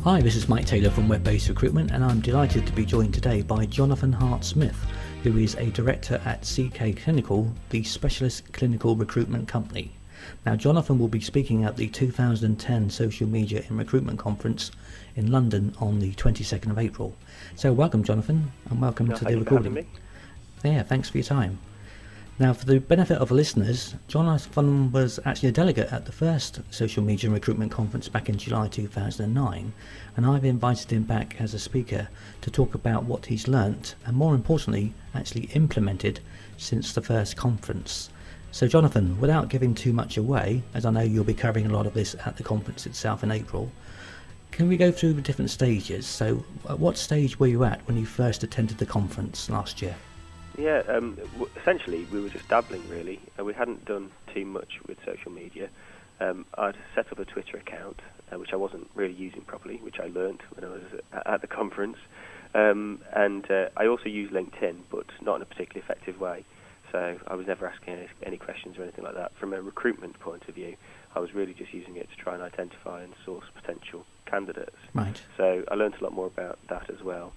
Hi, this is Mike Taylor from Web-Based Recruitment, and I'm delighted to be joined today by Jonathan Hart-Smith, who is a director at CK Clinical, the specialist clinical recruitment company. Now, Jonathan will be speaking at the 2010 Social Media in Recruitment Conference in London on the 22nd of April. So welcome, Jonathan, and welcome to the recording. Thank you for having me. Yeah, thanks for your time. Now, for the benefit of the listeners, Jonathan was actually a delegate at the first Social Media and Recruitment Conference back in July 2009, and I've invited him back as a speaker to talk about what he's learnt and, more importantly, actually implemented since the first conference. So, Jonathan, without giving too much away, as I know you'll be covering a lot of this at the conference itself in April, can we go through the different stages? So, at what stage were you at when you first attended the conference last year? Yeah, essentially we were just dabbling really. We hadn't done too much with social media. I'd set up a Twitter account, which I wasn't really using properly, which I learnt when I was at the conference. And I also used LinkedIn, but not in a particularly effective way. So I was never asking any questions or anything like that. From a recruitment point of view, I was really just using it to try and identify and source potential candidates. Right. So I learnt a lot more about that as well.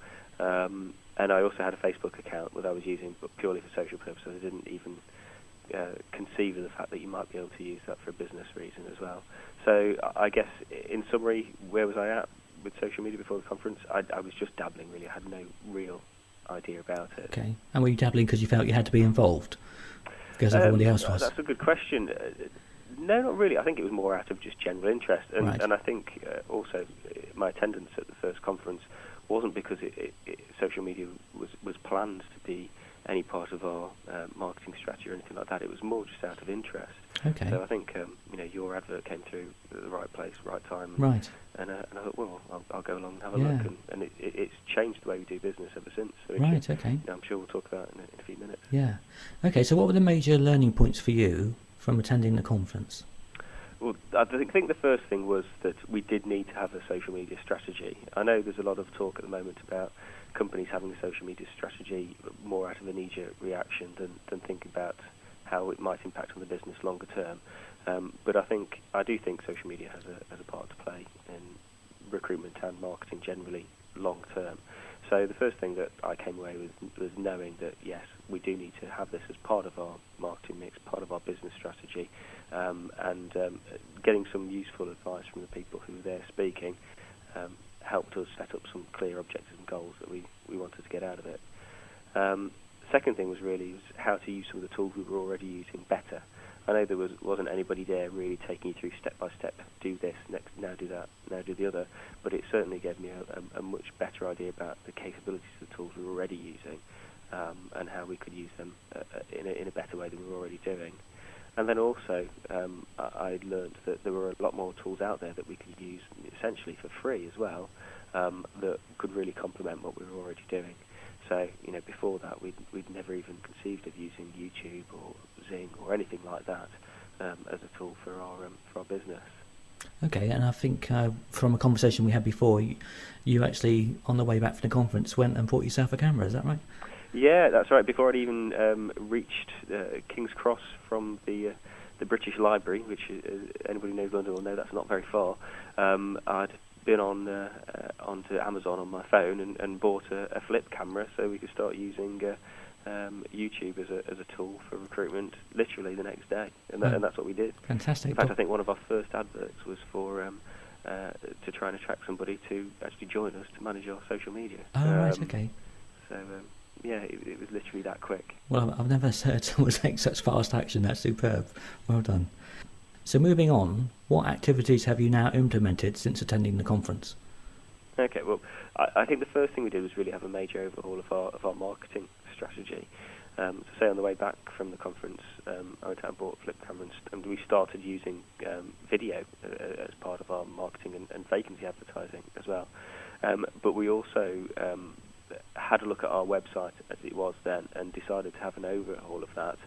And I also had a Facebook account that I was using, but purely for social purposes. I didn't even conceive of the fact that you might be able to use that for a business reason as well. So I guess, in summary, where was I at with social media before the conference? I was just dabbling, really. I had no real idea about it. Okay. And were you dabbling because you felt you had to be involved? Because everybody else was? That's a good question. No, not really. I think it was more out of just general interest. And, Right. and I think also my attendance at the first conference wasn't because social media was planned to be any part of our marketing strategy or anything like that. It was more just out of interest. Okay. So I think your advert came through at the right place, right time. Right. And I thought, well, I'll go along and have a Yeah. look. And it's changed the way we do business ever since. So Right, okay. I'm sure we'll talk about it in a few minutes. Yeah. Okay, so what were the major learning points for you from attending the conference? Well, I think the first thing was that we did need to have a social media strategy. I know there's a lot of talk at the moment about companies having a social media strategy more out of a knee-jerk reaction than thinking about how it might impact on the business longer term. But I do think social media has a part to play in recruitment and marketing generally long term. So the first thing that I came away with was knowing that, yes, we do need to have this as part of our marketing mix, part of our business strategy, and getting some useful advice from the people who were there speaking helped us set up some clear objectives and goals that we wanted to get out of it. Second thing was how to use some of the tools we were already using better. I know there wasn't anybody there really taking you through step by step, do this, next, now do that, now do the other, but it certainly gave me a much better idea about the capabilities of the tools we were already using and how we could use them in a better way than we were already doing. And then also I learned that there were a lot more tools out there that we could use essentially for free as well that could really complement what we were already doing. So, before that, we'd never even conceived of using YouTube or Zing or anything like that as a tool for our business. Okay, and I think from a conversation we had before, you actually, on the way back from the conference, went and bought yourself a camera, is that right? Yeah, that's right. Before I'd even reached King's Cross from the British Library, which anybody who knows London will know that's not very far, I'd been onto Amazon on my phone and bought a flip camera so we could start using YouTube as a tool for recruitment literally the next day, and that's what we did. Fantastic. In fact, I think one of our first adverts was for to try and attract somebody to actually join us to manage our social media. Oh, right, okay. So yeah, it was literally that quick. Well, I've never heard someone take such fast action. That's superb. Well done. So moving on, what activities have you now implemented since attending the conference? Okay, well, I think the first thing we did was really have a major overhaul of our marketing strategy. So say on the way back from the conference, I went out and bought a flip camera and we started using video as part of our marketing and vacancy advertising as well. But we also had a look at our website as it was then and decided to have an overhaul of that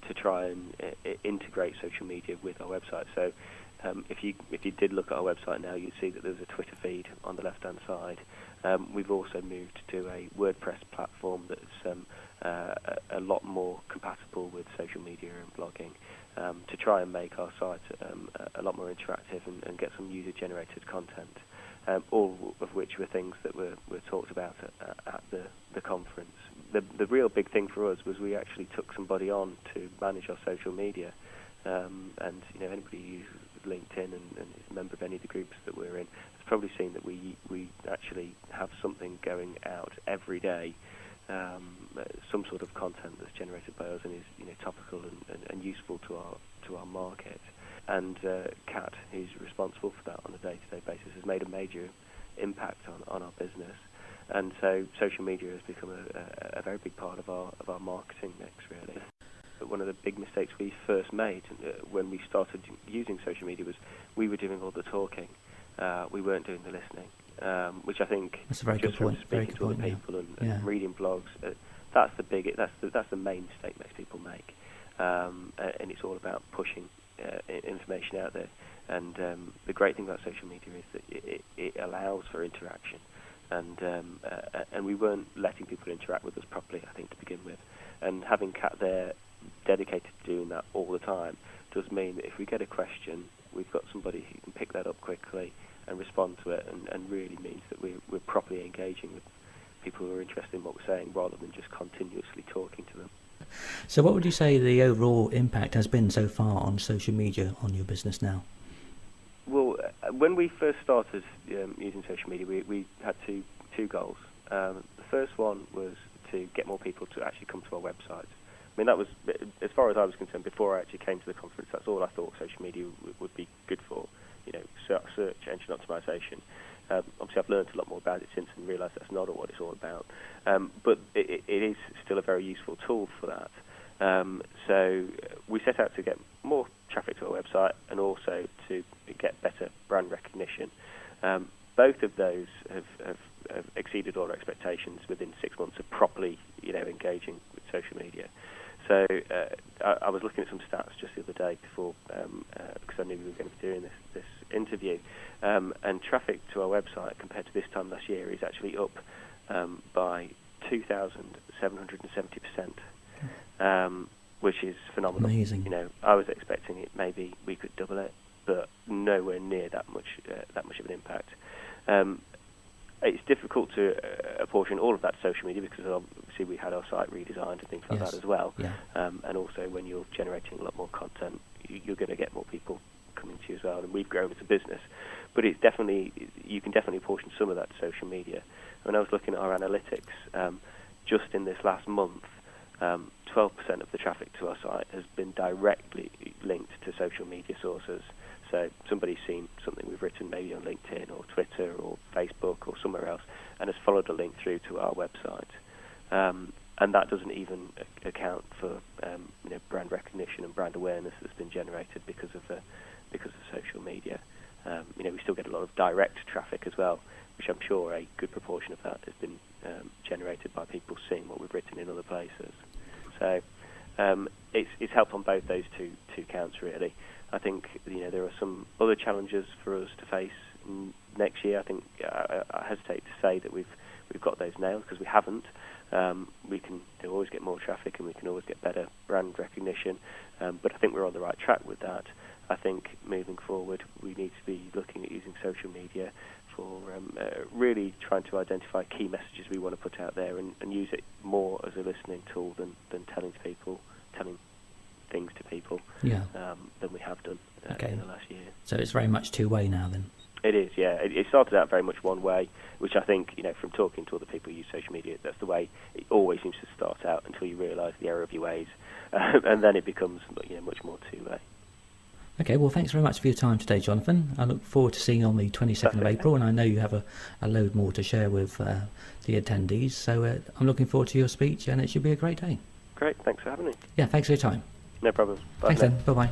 to try and integrate social media with our website. So if you did look at our website now, you'd see that there's a Twitter feed on the left-hand side. We've also moved to a WordPress platform that's a lot more compatible with social media and blogging to try and make our site a lot more interactive and get some user-generated content. all of which were things that were talked about at the conference. The real big thing for us was we actually took somebody on to manage our social media, and anybody who uses LinkedIn and is a member of any of the groups that we're in has probably seen that we actually have something going out every day, some sort of content that's generated by us and is topical and useful to our market. And Kat, who's responsible for that on a day-to-day basis, has made a major impact on our business. And so social media has become a very big part of our marketing mix, really. But one of the big mistakes we first made when we started using social media was we were doing all the talking. We weren't doing the listening, which I think that's a very just good point. from speaking to other people and reading blogs, that's the main mistake most people make. And it's all about pushing information out there. And the great thing about social media is that it allows for interaction. And we weren't letting people interact with us properly, I think, to begin with. And having Kat there dedicated to doing that all the time does mean that if we get a question, we've got somebody who can pick that up quickly and respond to it, and really means that we're properly engaging with people who are interested in what we're saying rather than just continuously talking to them. So what would you say the overall impact has been so far on social media on your business now? Well, when we first started using social media, we had two goals. The first one was to get more people to actually come to our website. I mean, that was, as far as I was concerned, before I actually came to the conference, that's all I thought social media would be good for, search engine optimization. Obviously, I've learned a lot more about it since and realised that's not what it's all about. But it is still a very useful tool for that. So we set out to get more traffic to our website and also to get better brand recognition. Both of those have exceeded all our expectations within 6 months of properly, engaging with social media. So I was looking at some stats just the other day before, because I knew we were going to be doing this interview, and traffic to our website compared to this time last year is actually up by 2,770%, which is phenomenal. Amazing. I was expecting it maybe we could double it, but nowhere near that much of an impact. It's difficult to apportion all of that to social media because obviously we had our site redesigned and things like that as well. Yeah. And also when you're generating a lot more content, you're going to get more people coming to you as well. And we've grown as a business, but you can definitely apportion some of that to social media. When I was looking at our analytics, just in this last month, 12% of the traffic to our site has been directly linked to social media sources. So somebody's seen something we've written maybe on LinkedIn or Twitter or Facebook or somewhere else and has followed a link through to our website. And that doesn't even account for brand recognition and brand awareness that's been generated because of social media. We still get a lot of direct traffic as well, which I'm sure a good proportion of that has been generated by people seeing what we've written in other places. So it's helped on both those two counts, really. I think there are some other challenges for us to face next year. I think I hesitate to say that we've got those nailed because we haven't. We can always get more traffic and we can always get better brand recognition, but I think we're on the right track with that. I think moving forward we need to be looking at using social media for really trying to identify key messages we want to put out there and use it more as a listening tool than telling things to people than we have done in the last year. So it's very much two-way now then? It is, yeah. It started out very much one way, which I think, from talking to other people who use social media, that's the way it always seems to start out until you realise the error of your ways. And then it becomes much more two-way. Okay, well, thanks very much for your time today, Jonathan. I look forward to seeing you on the 22nd of April, and I know you have a load more to share with the attendees. So I'm looking forward to your speech, and it should be a great day. Great, thanks for having me. Yeah, thanks for your time. No problem. Bye. Thanks then. Bye-bye.